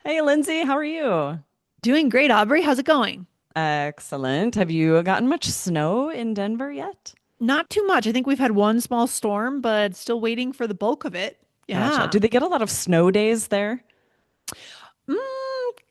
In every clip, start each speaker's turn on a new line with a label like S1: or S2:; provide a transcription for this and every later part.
S1: Hey, Lindsay, how are you?
S2: Doing great, Aubrey. How's it going?
S1: Excellent. Have you gotten much snow in Denver yet?
S2: Not too much. I think we've had one small storm, but still waiting for the bulk of it.
S1: Gotcha.
S2: Yeah.
S1: Do they get a lot of snow days there?
S2: Mm,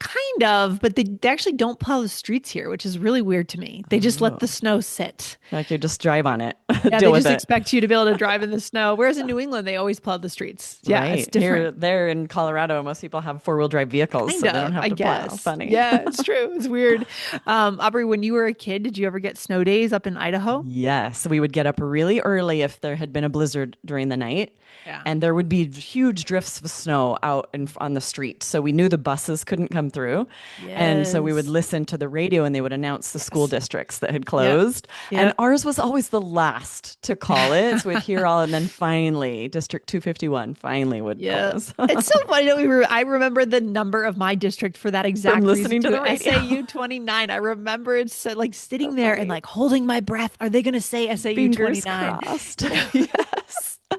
S2: kind of, but they actually don't plow the streets here, which is really weird to me. They just let
S1: Oh,
S2: the snow sit.
S1: like you just drive on it,
S2: Yeah,
S1: deal
S2: they
S1: with
S2: just
S1: it.
S2: expect you to be able to drive in the snow. Whereas in New England, they always plow the streets. Yeah, it's
S1: Right.
S2: different.
S1: Here, there in Colorado, most people have four-wheel drive vehicles,
S2: Kind
S1: so they don't
S2: of,
S1: have
S2: I
S1: to plow.
S2: guess.
S1: Funny.
S2: Yeah, it's true. It's weird. Aubrey, when you were a kid, did you ever get snow days up in Idaho?
S1: Yes, we would get up really early if there had been a blizzard during the night,
S2: Yeah.
S1: and there would be huge drifts of snow out on the street. So we knew the buses couldn't come through, and so we would
S2: Yes.
S1: listen to the radio, and they would announce the school
S2: Yes.
S1: districts that had
S2: Yep.
S1: closed. And
S2: Yep.
S1: ours was always the last to call it. So we'd hear all, and then finally, District 251 finally would
S2: Yeah.
S1: close
S2: It's so funny that I remember the number of my district for that
S1: from
S2: exact reason
S1: listening to
S2: too.
S1: the radio.
S2: SAU 29. I remember it's so, like
S1: So
S2: sitting there and
S1: funny.
S2: like holding my breath. Are they going to say SAU
S1: Fingers
S2: 29?
S1: crossed. Yes.
S2: So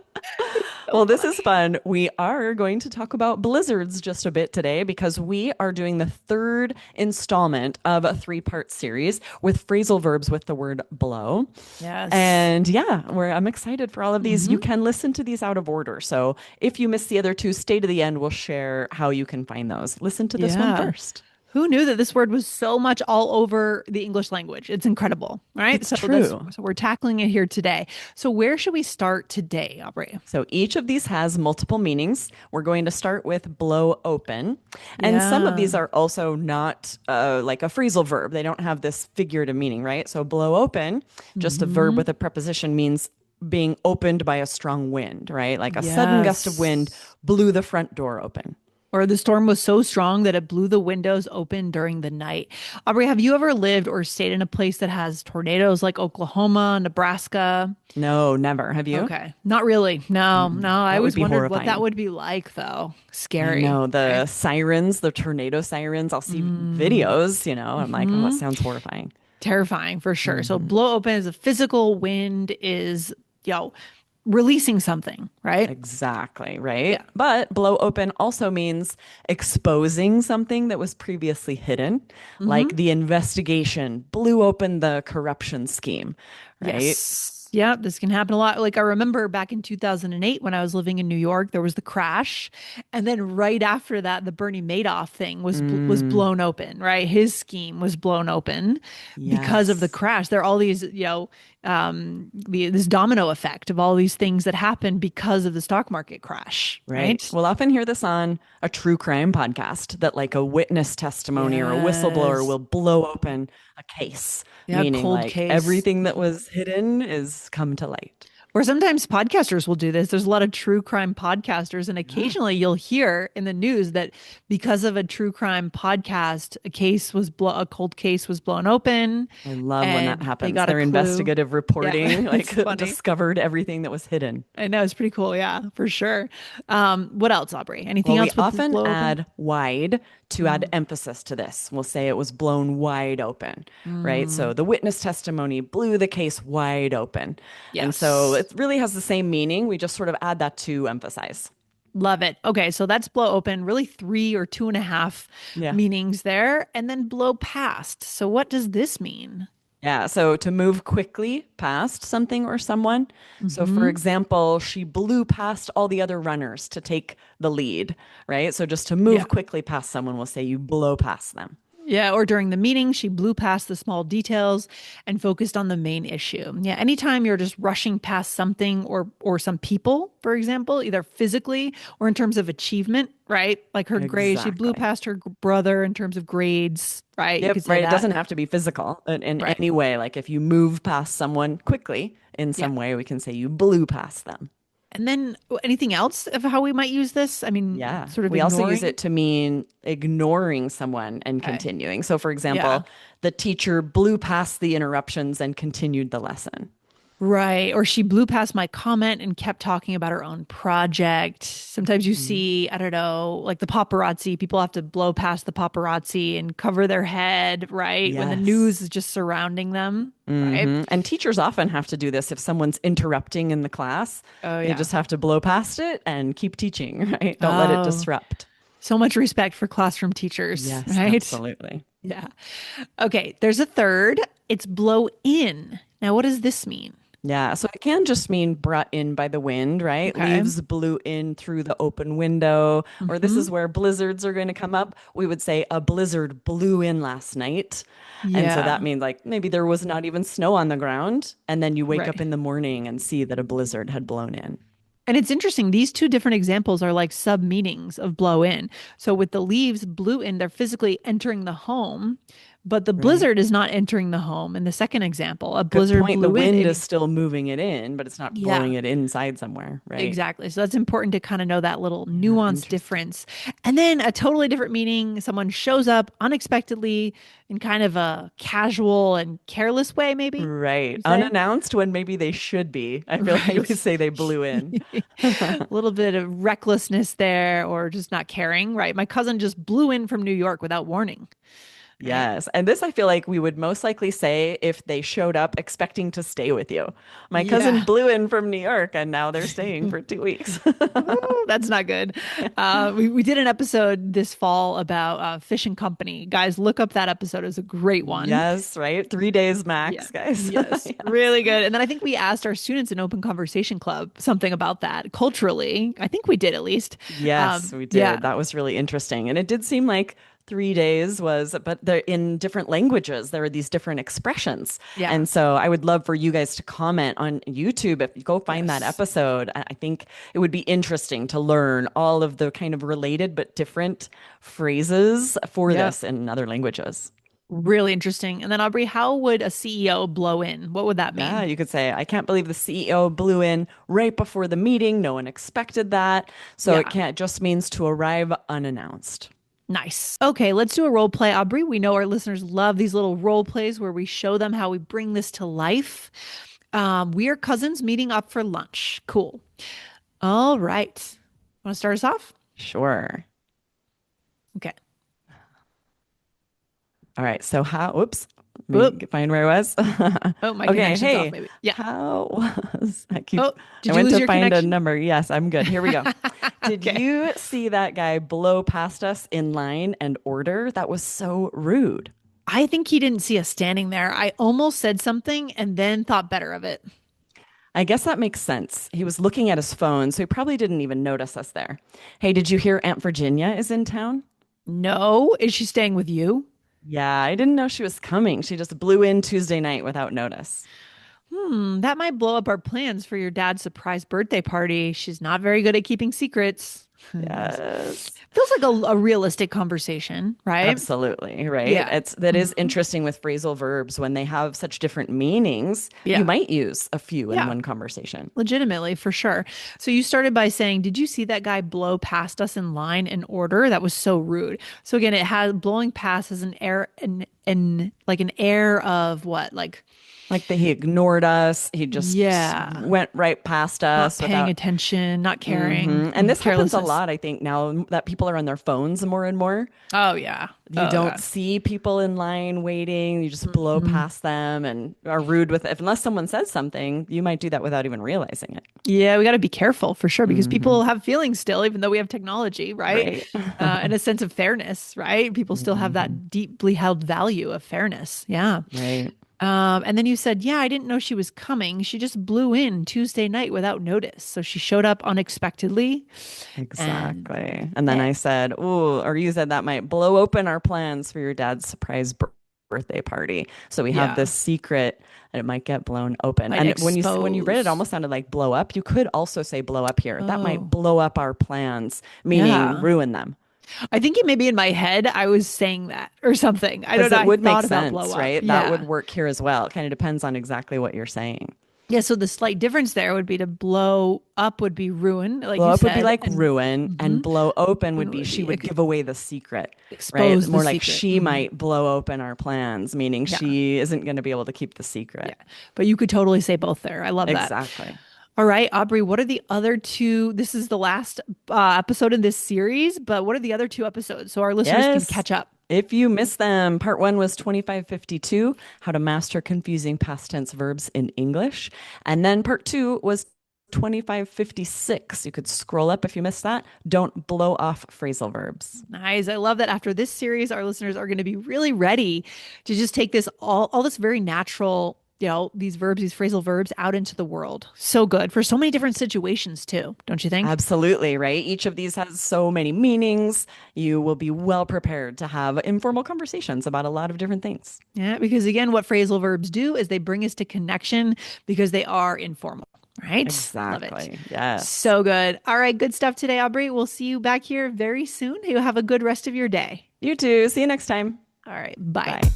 S1: Well, this is
S2: funny.
S1: fun. We are going to talk about blizzards just a bit today because we are doing the third installment of a three-part series with phrasal verbs with the word blow.
S2: Yes.
S1: And yeah, I'm excited for all of these. You
S2: Hmm.
S1: can listen to these out of order. So if you miss the other two, stay to the end. We'll share how you can find those. Listen to this one
S2: Yeah.
S1: first.
S2: Who knew that this word was so much all over the English language? It's incredible, right?
S1: It's true.
S2: So we're tackling it here today. So where should we start today, Aubrey?
S1: So each of these has multiple meanings. We're going to start with blow open. And some of
S2: Yeah.
S1: these are also not like a phrasal verb. They don't have this figurative meaning, right? So blow open, just a verb
S2: Hmm.
S1: with a preposition, means being opened by a strong wind, right? Like a sudden gust of wind
S2: Yes.
S1: blew the front door open.
S2: Or the storm was so strong that it blew the windows open during the night. Aubrey, have you ever lived or stayed in a place that has tornadoes like Oklahoma, Nebraska?
S1: No, never. Have you?
S2: Okay. Not really. No, no.
S1: Mm-mm.
S2: I
S1: That would
S2: always
S1: be
S2: wondered what that
S1: horrifying.
S2: would be like, though.
S1: I
S2: Scary,
S1: know
S2: right?
S1: the sirens, the tornado sirens. I'll see
S2: Mm.
S1: videos, I'm like, oh, it
S2: Hmm.
S1: sounds horrifying.
S2: Terrifying for sure. So
S1: Mhm.
S2: blow open is a physical wind is, you know, releasing something, right?
S1: Exactly, right?
S2: Yeah.
S1: But blow open also means exposing something that was previously hidden, like
S2: Hmm.
S1: the investigation blew open the corruption scheme, right?
S2: Yes. Yeah, this can happen a lot. Like I remember back in 2008 when I was living in New York, there was the crash, and then right after that, the Bernie Madoff thing was
S1: Mm,
S2: blown open, right? His scheme was blown open because of the
S1: yes,
S2: crash. There are all these, this domino effect of all these things that happened because of the stock market crash,
S1: right.
S2: right?
S1: We'll often hear this on a true crime podcast that like a witness testimony or a whistleblower
S2: Yes.
S1: will blow open a case,
S2: Yeah,
S1: meaning
S2: cold
S1: like
S2: case.
S1: everything that was hidden is come to light.
S2: Or sometimes podcasters will do this. There's a lot of true crime podcasters, and
S1: Yeah.
S2: occasionally you'll hear in the news that because of a true crime podcast, a cold case was blown open,
S1: I love when that
S2: and they
S1: happens.
S2: got a
S1: Their
S2: clue.
S1: investigative
S2: Yeah,
S1: reporting,
S2: it's
S1: like
S2: funny.
S1: discovered everything that was hidden.
S2: I know it's pretty cool. Yeah, for sure. What else, Aubrey? Anything
S1: Well, we
S2: else with
S1: often
S2: blow open?
S1: add wide to add
S2: Mm,
S1: emphasis to this. We'll say it was blown wide open, right? So
S2: mm,
S1: the witness testimony blew the case wide open. And so
S2: yes.
S1: it really has the same meaning. We just sort of add that to emphasize.
S2: Love it. Okay, so that's blow open, really three or two and a half
S1: Yeah.
S2: meanings there, and then blow past. So what does this mean?
S1: Yeah. So to move quickly past something or someone. So, for
S2: Hmm.
S1: example, she blew past all the other runners to take the lead, right? So just to
S2: Yeah.
S1: move quickly past someone, we'll say you blow past them.
S2: Yeah, or during the meeting, she blew past the small details and focused on the main issue. Yeah, anytime you're just rushing past something or some people, for example, either physically or in terms of achievement, right? Like her grades, she blew
S1: Exactly.
S2: past her brother in terms of grades, right? You
S1: Yep,
S2: could say
S1: right. It
S2: that.
S1: doesn't have to be physical in
S2: Right.
S1: any way. Like if you move past someone quickly in
S2: Yeah.
S1: some way, we can say you blew past them.
S2: And then anything else of how we might use this? I mean,
S1: Yeah.
S2: sort of
S1: We also use
S2: ignoring.
S1: it to mean ignoring someone and
S2: Okay.
S1: continuing. So, for
S2: Yeah.
S1: example, the teacher blew past the interruptions and continued the lesson.
S2: Right. Or she blew past my comment and kept talking about her own project. Sometimes you
S1: Mhm.
S2: see, I don't know, like the paparazzi, people have to blow past the paparazzi and cover their head, right? When the news
S1: Yes.
S2: is just surrounding them, right?
S1: And teachers often have to do this if someone's interrupting in the class.
S2: Oh,
S1: They
S2: yeah.
S1: just have to blow past it and keep teaching, right? Don't let it
S2: Oh,
S1: disrupt.
S2: So much respect for classroom teachers,
S1: Yes,
S2: right?
S1: absolutely.
S2: Yeah. Okay, there's a third. It's blow in. Now, what does this mean?
S1: Yeah, so it can just mean brought in by the wind, right?
S2: Okay.
S1: Leaves blew in through the open window, or this
S2: Hmm.
S1: is where blizzards are going to come up. We would say a blizzard blew in last night. And so that
S2: Yeah,
S1: means like maybe there was not even snow on the ground, and then you wake up
S2: right.
S1: in the morning and see that a blizzard had blown in.
S2: And it's interesting, these two different examples are like sub meanings of blow in. So with the leaves blew in, they're physically entering the home, but the
S1: Right.
S2: blizzard is not entering the home in the second example. A
S1: Good
S2: blizzard
S1: point. The
S2: blew in.
S1: wind is still moving it in, but it's not blowing
S2: Yeah,
S1: it inside somewhere, right?
S2: exactly. So that's important to kind of know that little
S1: Yeah,
S2: nuance
S1: interesting.
S2: difference. And then a totally different meaning, someone shows up unexpectedly in kind of a casual and careless way, maybe
S1: Right.
S2: you say?
S1: Unannounced when maybe they should be. I feel like we
S2: Right.
S1: say they blew in.
S2: A little bit of recklessness there or just not caring, right? My cousin just blew in from New York without warning, right?
S1: Yes. And this I feel like we would most likely say if they showed up expecting to stay with you. My cousin
S2: Yeah.
S1: blew in from New York and now they're staying for 2 weeks.
S2: Ooh, that's not good. We did an episode this fall about Fish and Company. Guys, look up that episode. It was a great one.
S1: Yes, right? 3 days
S2: Yeah.
S1: max, guys.
S2: Yes.
S1: Yes.
S2: Really good. And then I think we asked our students in Open Conversation Club something about that culturally. I think we did at least.
S1: Yes, we
S2: Yeah.
S1: did. That was really interesting. And it did seem like 3 days was, but they're in different languages. There are these different expressions.
S2: Yeah.
S1: And so I would love for you guys to comment on YouTube. If you go find that
S2: Yes.
S1: episode, I think it would be interesting to learn all of the kind of related but different phrases for
S2: Yeah.
S1: this in other languages.
S2: Really interesting. And then Aubrey, how would a CEO blow in? What would that
S1: Yeah,
S2: mean?
S1: you could say, I can't believe the CEO blew in right before the meeting. No one expected that. So it
S2: Yeah.
S1: can't just means to arrive unannounced.
S2: Nice. Okay, let's do a role play, Aubrey. We know our listeners love these little role plays where we show them how we bring this to life. We are cousins meeting up for lunch. Cool. All right. Want to start us off?
S1: Sure.
S2: Okay.
S1: All right. So how, whoops, let
S2: Whoop.
S1: me find where I was.
S2: Oh, my
S1: Okay.
S2: connection's off,
S1: Hey,
S2: maybe. Yeah.
S1: how was,
S2: Oh,
S1: I
S2: did you
S1: went
S2: lose
S1: to
S2: your
S1: find a
S2: connection?
S1: number. Yes, I'm good. Here we go. Did
S2: Okay.
S1: you see that guy blow past us in line and order? That was so rude.
S2: I think he didn't see us standing there. I almost said something and then thought better of it.
S1: I guess that makes sense. He was looking at his phone, so he probably didn't even notice us there. Hey, did you hear Aunt Virginia is in town?
S2: No. Is she staying with you?
S1: Yeah, I didn't know she was coming. She just blew in Tuesday night without notice.
S2: That might blow up our plans for your dad's surprise birthday party. She's not very good at keeping secrets. Nice.
S1: Yes.
S2: Feels like a realistic conversation, right?
S1: Absolutely, right?
S2: Yeah.
S1: It's that is
S2: Hmm.
S1: interesting with phrasal verbs when they have such different meanings. You
S2: Yeah.
S1: might use a few in
S2: Yeah.
S1: one conversation.
S2: Legitimately, for sure. So you started by saying, "Did you see that guy blow past us in line in order? That was so rude." So again, it has blowing past as an air and like an air of what? Like,
S1: Like that he ignored us. He just
S2: yeah,
S1: went right past
S2: not
S1: us
S2: paying
S1: without.
S2: attention, not caring,
S1: Mhm. And this happens a
S2: carelessness.
S1: lot, I think, now that people are on their phones more and more.
S2: Oh yeah.
S1: You
S2: Oh
S1: don't
S2: God.
S1: see people in line waiting. You just blow
S2: Mhm.
S1: past them and are rude with it. Unless someone says something, you might do that without even realizing it.
S2: Yeah, we got to be careful for sure because
S1: Hmm.
S2: people have feelings still, even though we have technology, right?
S1: Right.
S2: And a sense of fairness, right? People still have
S1: Hmm.
S2: that deeply held value of fairness. Yeah.
S1: Right.
S2: And then you said, yeah, I didn't know she was coming. She just blew in Tuesday night without notice. So she showed up unexpectedly. And
S1: Exactly. And then
S2: eh,
S1: I said, "Ooh," or you said that might blow open our plans for your dad's surprise birthday party. So we have
S2: yeah,
S1: this secret and it might get blown open.
S2: might
S1: And when you read it, it
S2: expose.
S1: almost sounded like blow up. You could also say blow up here. That might
S2: Oh,
S1: blow up our plans, meaning
S2: yeah.
S1: ruin them.
S2: I think it maybe in my head, I was saying that or something. I don't
S1: Because
S2: know.
S1: it
S2: I
S1: would make
S2: thought about blow
S1: sense,
S2: up.
S1: right? That would
S2: Yeah.
S1: work here as well. It kind of depends on exactly what you're saying.
S2: Yeah. So the slight difference there would be to blow up would be ruin, like
S1: Blow
S2: you
S1: up would be
S2: said,
S1: like
S2: and
S1: ruin, and
S2: mhm,
S1: blow open would
S2: when
S1: be
S2: would
S1: she
S2: be
S1: would give away the secret, right?
S2: expose the
S1: More like
S2: secret.
S1: she might blow open our plans, meaning
S2: Yeah.
S1: she isn't going to be able to keep the
S2: Yeah.
S1: secret.
S2: But you could totally say both there. I love that.
S1: Exactly.
S2: All right, Aubrey, what are the other two? This is the last episode in this series, but what are the other two episodes so our listeners can
S1: Yes.
S2: catch up?
S1: If you missed them, part one was 2552, how to master confusing past tense verbs in English. And then part two was 2556. You could scroll up if you missed that. Don't blow off phrasal verbs.
S2: Nice. I love that after this series, our listeners are going to be really ready to just take this all this very natural, these verbs, these phrasal verbs out into the world. So good for so many different situations too, don't you think?
S1: Absolutely, right? Each of these has so many meanings. You will be well prepared to have informal conversations about a lot of different things.
S2: Yeah, because again, what phrasal verbs do is they bring us to connection because they are informal, right? Love it.
S1: Exactly. Yes.
S2: So good. All right, good stuff today, Aubrey. We'll see you back here very soon. You have a good rest of your day.
S1: You too. See you next time.
S2: All right, bye.
S1: Bye.